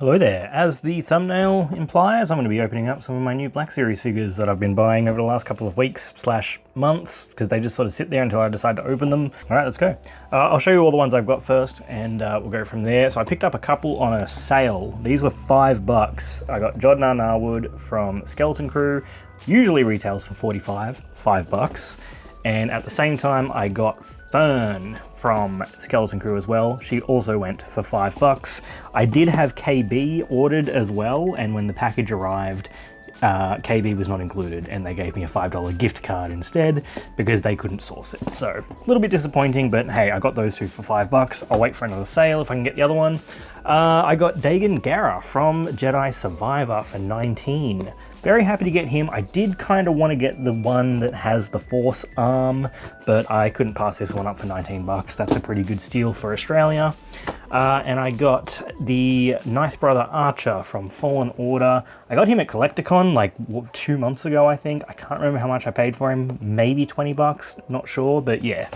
Hello there. As the thumbnail implies, I'm going to be opening up some of my new Black Series figures that I've been buying over the last couple of weeks / months, because they just sort of sit there until I decide to open them. All right, let's go. I'll show you all the ones I've got first, and we'll go from there. So I picked up a couple on a sale. These were $5. I got Jodnar Narwood from Skeleton Crew. Usually retails for $5. And at the same time, I got Fern from Skeleton Crew as well. She also went for $5. I did have KB ordered as well, and when the package arrived, KB was not included, and they gave me a $5 gift card instead because they couldn't source it. So a little bit disappointing, but hey, I got those two for $5. I'll wait for another sale if I can get the other one. I got Dagon Gara from Jedi Survivor for $19. Very happy to get him. I did kind of want to get the one that has the Force arm, but I couldn't pass this one up for $19. That's a pretty good steal for Australia. And I got the Nice Brother Archer from Fallen Order. I got him at Collecticon like 2 months ago, I think. I can't remember how much I paid for him. Maybe $20, not sure, but yeah.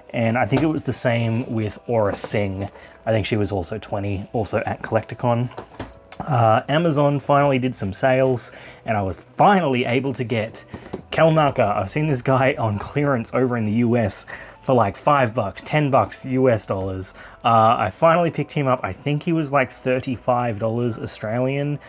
And I think it was the same with Aura Singh. I think she was also 20, also at Collecticon. Amazon finally did some sales, and I was finally able to get Kelmaka. I've seen this guy on clearance over in the US for like $5, $10 US dollars. I finally picked him up. I think he was like $35 Australian,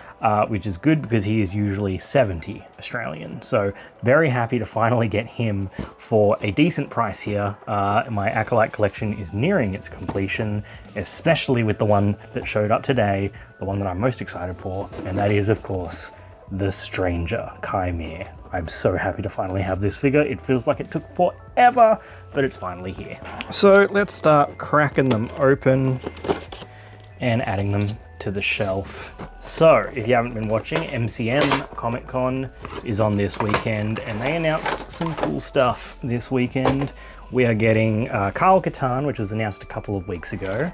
which is good because he is usually 70 Australian. So very happy to finally get him for a decent price here. My Acolyte collection is nearing its completion, especially with the one that showed up today, the one that I'm most excited for, and that is, of course, the Stranger Chimere. I'm so happy to finally have this figure. It feels like it took forever, but it's finally here. So let's start cracking them open and adding them to the shelf. So if you haven't been watching, MCM Comic Con is on this weekend, and they announced some cool stuff this weekend. We are getting Kyle Katarn, which was announced a couple of weeks ago.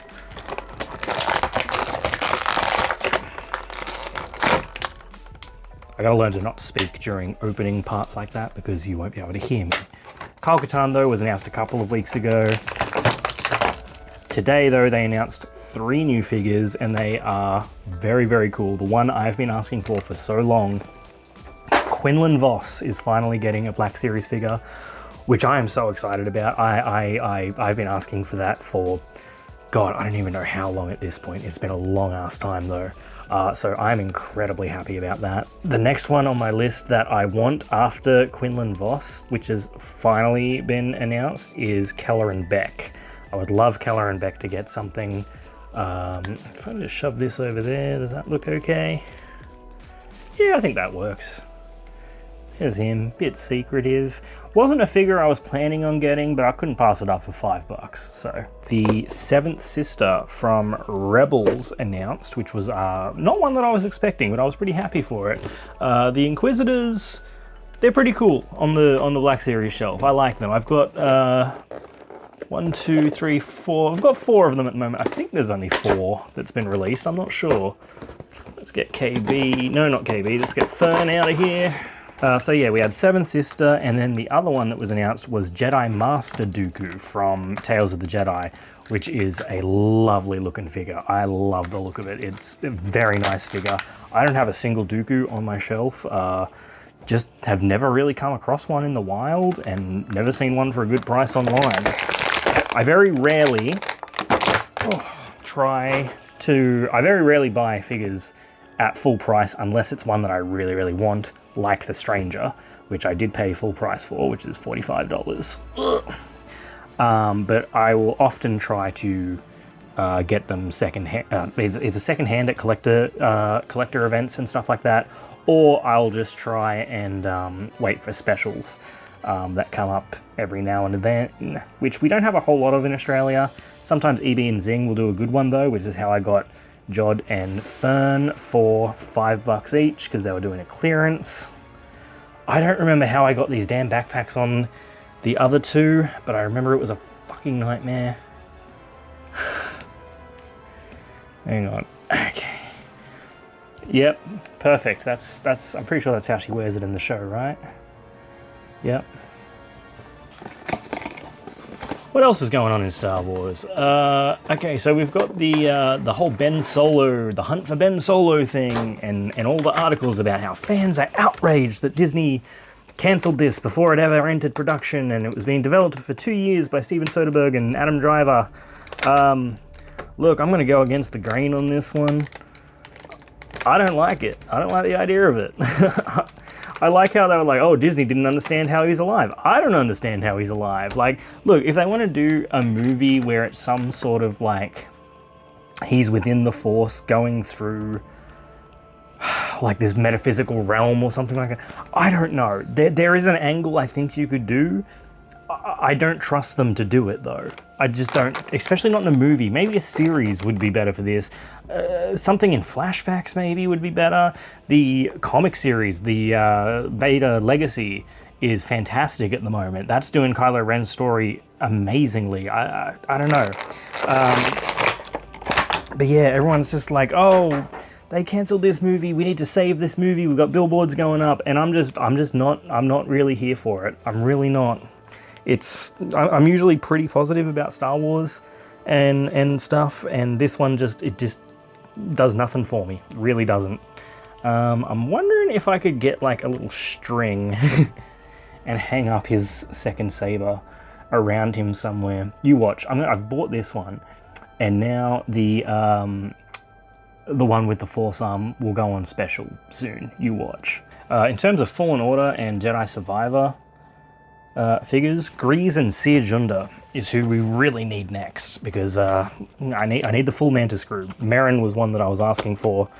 I gotta learn to not speak during opening parts like that because you won't be able to hear me. Kyle Katarn, though, was announced a couple of weeks ago. Today, though, they announced 3 new figures, and they are very, very cool. The one I've been asking for so long, Quinlan Vos, is finally getting a Black Series figure, which I am so excited about. I've been asking for that for, God, I don't even know how long at this point. It's been a long-ass time, though. So I'm incredibly happy about that. The next one on my list that I want after Quinlan Vos, which has finally been announced, is Keller and Beck. I would love Keller and Beck to get something. If I just shove this over there, does that look okay? Yeah, I think that works. Here's him, bit secretive. Wasn't a figure I was planning on getting, but I couldn't pass it up for $5. So the Seventh Sister from Rebels announced, which was not one that I was expecting, but I was pretty happy for it. The Inquisitors, they're pretty cool on the Black Series shelf. I like them. I've got 1, 2, 3, 4. I've got 4 of them at the moment. I think there's only 4 that's been released. I'm not sure. Let's get KB. No, not KB. Let's get Fern out of here. So yeah, we had Seventh Sister, and then the other one that was announced was Jedi Master Dooku from Tales of the Jedi, which is a lovely looking figure. I love the look of it. It's a very nice figure. I don't have a single Dooku on my shelf. Just have never really come across one in the wild, and never seen one for a good price online. I very rarely buy figures at full price unless it's one that I really, really want, like the Stranger, which I did pay full price for, which is $45. But I will often try to get them secondhand, either secondhand at collector events and stuff like that, or I'll just try and wait for specials that come up every now and then, which we don't have a whole lot of in Australia. Sometimes EB and Zing will do a good one though, which is how I got Jod and Fern for $5 each because they were doing a clearance. I don't remember how I got these damn backpacks on the other 2, but I remember it was a fucking nightmare. Hang on. Okay. Yep, perfect. That's I'm pretty sure that's how she wears it in the show, right? Yep. What else is going on in Star Wars? Okay, so we've got the whole Ben Solo, the hunt for Ben Solo thing, and all the articles about how fans are outraged that Disney cancelled this before it ever entered production, and it was being developed for 2 years by Steven Soderbergh and Adam Driver. Look, I'm going to go against the grain on this one. I don't like it. I don't like the idea of it. I like how they were like, oh, Disney didn't understand how he's alive. I don't understand how he's alive. Like, look, if they want to do a movie where it's some sort of like, he's within the Force going through like this metaphysical realm or something like that, I don't know. There is an angle I think you could do. I don't trust them to do it though. I just don't, especially not in a movie. Maybe a series would be better for this. Something in flashbacks maybe would be better. The comic series, the Vader Legacy, is fantastic at the moment. That's doing Kylo Ren's story amazingly. I don't know. But yeah, everyone's just like, oh, they cancelled this movie. We need to save this movie. We've got billboards going up, and I'm not really here for it. I'm really not. I'm usually pretty positive about Star Wars and stuff, and this one just does nothing for me. It really doesn't. I'm wondering if I could get like a little string and hang up his second saber around him somewhere. You watch. I've bought this one, and now the one with the Force arm will go on special soon. You watch. In terms of Fallen Order and Jedi Survivor figures, Grease and Seer Junda is who we really need next, because I need the full Mantis crew. Merrin was one that I was asking for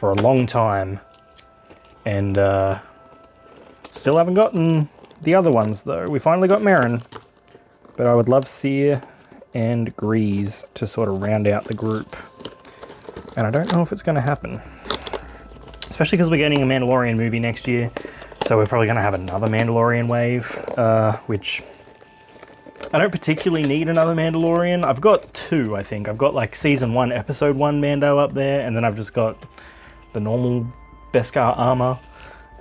a long time, and still haven't gotten the other ones though. We finally got Merrin, but I would love Seer and Grease to sort of round out the group, and I don't know if it's going to happen, especially because we're getting a Mandalorian movie next year. So we're probably going to have another Mandalorian wave, which I don't particularly need another Mandalorian. I've got two, I think. I've got like Season 1, Episode 1 Mando up there, and then I've just got the normal Beskar armor.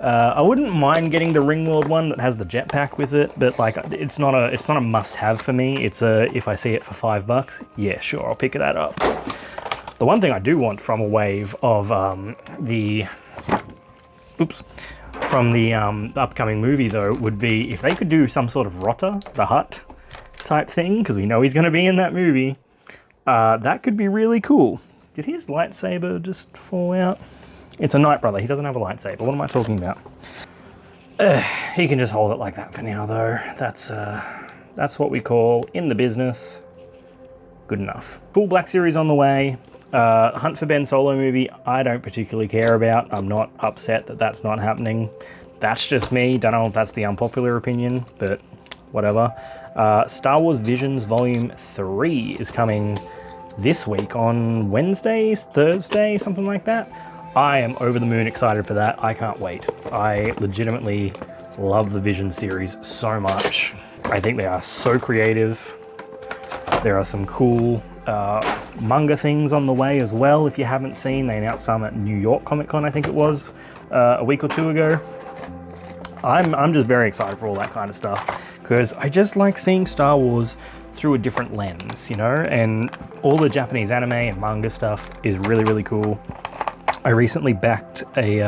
I wouldn't mind getting the Ringworld one that has the jetpack with it, but like it's not a must-have for me. It's if I see it for $5, yeah, sure, I'll pick that up. The one thing I do want from a wave of the upcoming movie though would be if they could do some sort of Rotter the Hutt type thing, because we know he's going to be in that movie. That could be really cool. Did his lightsaber just fall out? It's a Night Brother. He doesn't have a lightsaber. What am I talking about? He can just hold it like that for now though. That's what we call in the business good enough. Cool Black Series on the way. Hunt for Ben Solo movie, I don't particularly care about. I'm not upset that that's not happening. That's just me. Don't know if that's the unpopular opinion, but whatever. Star Wars Visions Volume 3 is coming this week on Wednesday, Thursday, something like that. I am over the moon excited for that. I can't wait. I legitimately love the Vision series so much. I think they are so creative. There are some cool manga things on the way as well. If you haven't seen, they announced some at New York Comic Con, I think it was, a week or two ago. I'm just very excited for all that kind of stuff, because I just like seeing Star Wars through a different lens, you know, and all the Japanese anime and manga stuff is really, really cool. I recently backed a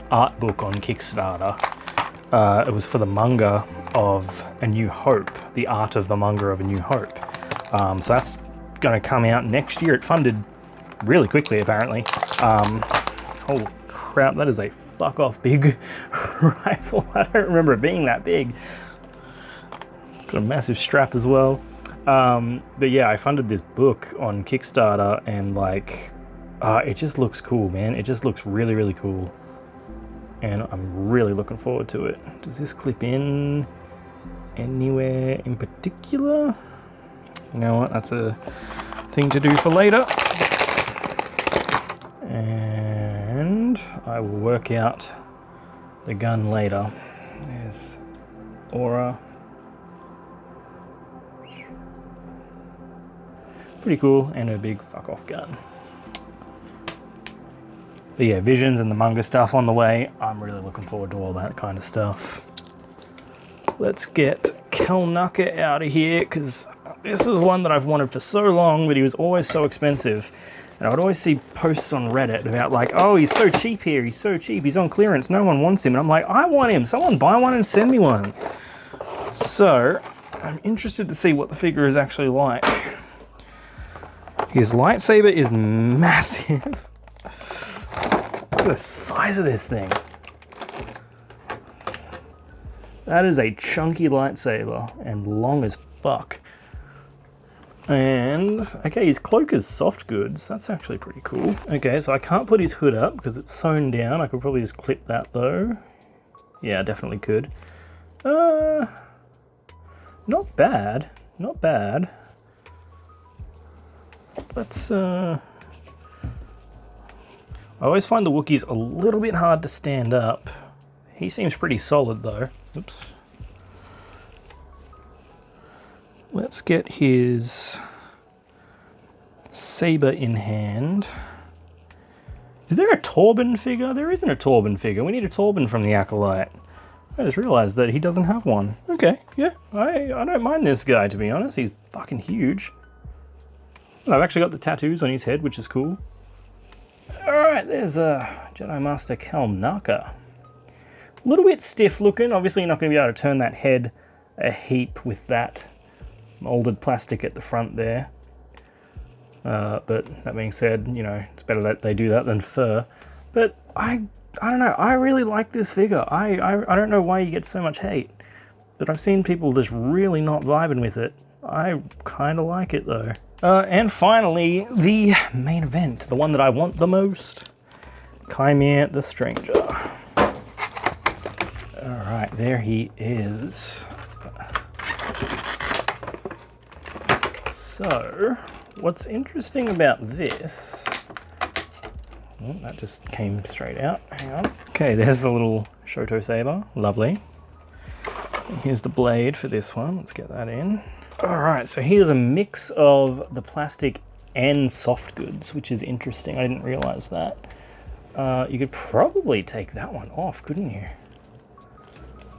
art book on Kickstarter. It was for the manga of A New Hope, the art of the manga of A New Hope. So that's going to come out next year. It funded really quickly, apparently. Holy crap, that is a fuck off big rifle. I don't remember it being that big. Got a massive strap as well. But yeah, I funded this book on Kickstarter, and like, it just looks cool, man. It just looks really, really cool. And I'm really looking forward to it. Does this clip in anywhere in particular? You know what, that's a thing to do for later. And I will work out the gun later. There's Aura. Pretty cool, and a big fuck off gun. But yeah, Visions and the manga stuff on the way. I'm really looking forward to all that kind of stuff. Let's get Kelnucker out of here, because this is one that I've wanted for so long, but he was always so expensive. And I would always see posts on Reddit about like, oh, he's so cheap here, he's so cheap, he's on clearance, no one wants him. And I'm like, I want him, someone buy one and send me one. So, I'm interested to see what the figure is actually like. His lightsaber is massive. Look at the size of this thing. That is a chunky lightsaber and long as fuck. And, okay, his cloak is soft goods. That's actually pretty cool. Okay, so I can't put his hood up because it's sewn down. I could probably just clip that though. Yeah, I definitely could. Not bad. Not bad. Let's, I always find the Wookiees a little bit hard to stand up. He seems pretty solid though. Oops. Let's get his saber in hand. Is there a Torben figure? There isn't a Torben figure. We need a Torben from the Acolyte. I just realized that he doesn't have one. Okay, yeah, I don't mind this guy, to be honest. He's fucking huge. And I've actually got the tattoos on his head, which is cool. Alright, there's a Jedi Master Kelnucker. A little bit stiff looking. Obviously you're not going to be able to turn that head a heap with that molded plastic at the front there. But that being said, you know, it's better that they do that than fur. But I don't know, I really like this figure. I don't know why you get so much hate. But I've seen people just really not vibing with it. I kind of like it though. And finally, the main event, the one that I want the most. Chimere the Stranger. Alright, there he is. So, what's interesting about this... Oh, that just came straight out. Hang on. Okay, there's the little Shoto saber. Lovely. And here's the blade for this one. Let's get that in. Alright, so here's a mix of the plastic and soft goods, which is interesting. I didn't realize that. You could probably take that one off, couldn't you?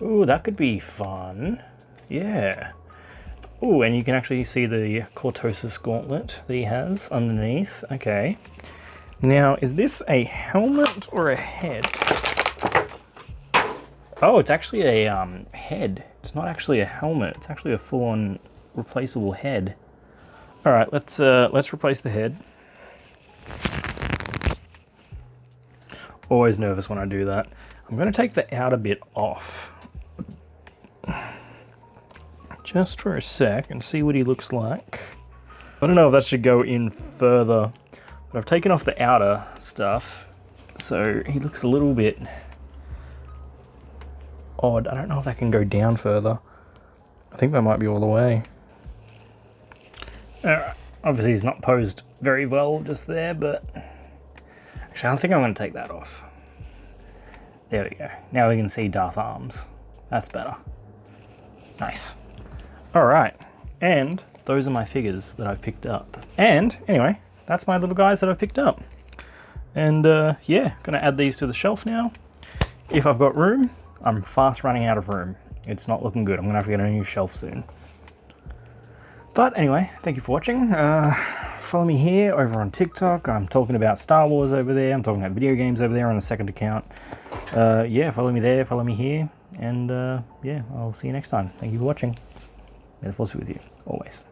Ooh, that could be fun. Yeah. Ooh, and you can actually see the Cortosis gauntlet that he has underneath. Okay. Now, is this a helmet or a head? Oh, it's actually a head. It's not actually a helmet. It's actually a full-on replaceable head. All right, let's replace the head. Always nervous when I do that. I'm going to take the outer bit off. Just for a sec and see what he looks like. I don't know if that should go in further, but I've taken off the outer stuff, so he looks a little bit odd. I don't know if that can go down further. I think that might be all the way. Obviously he's not posed very well just there, but actually I think I'm going to take that off. There we go. Now we can see Darth Arms. That's better. Nice. Alright, and those are my figures that I've picked up. And, anyway, that's my little guys that I've picked up. And, yeah, gonna add these to the shelf now. If I've got room, I'm fast running out of room. It's not looking good. I'm gonna have to get a new shelf soon. But, anyway, thank you for watching. Follow me here over on TikTok. I'm talking about Star Wars over there. I'm talking about video games over there on a second account. Yeah, follow me there, follow me here. And, yeah, I'll see you next time. Thank you for watching. May the Force be with you, always.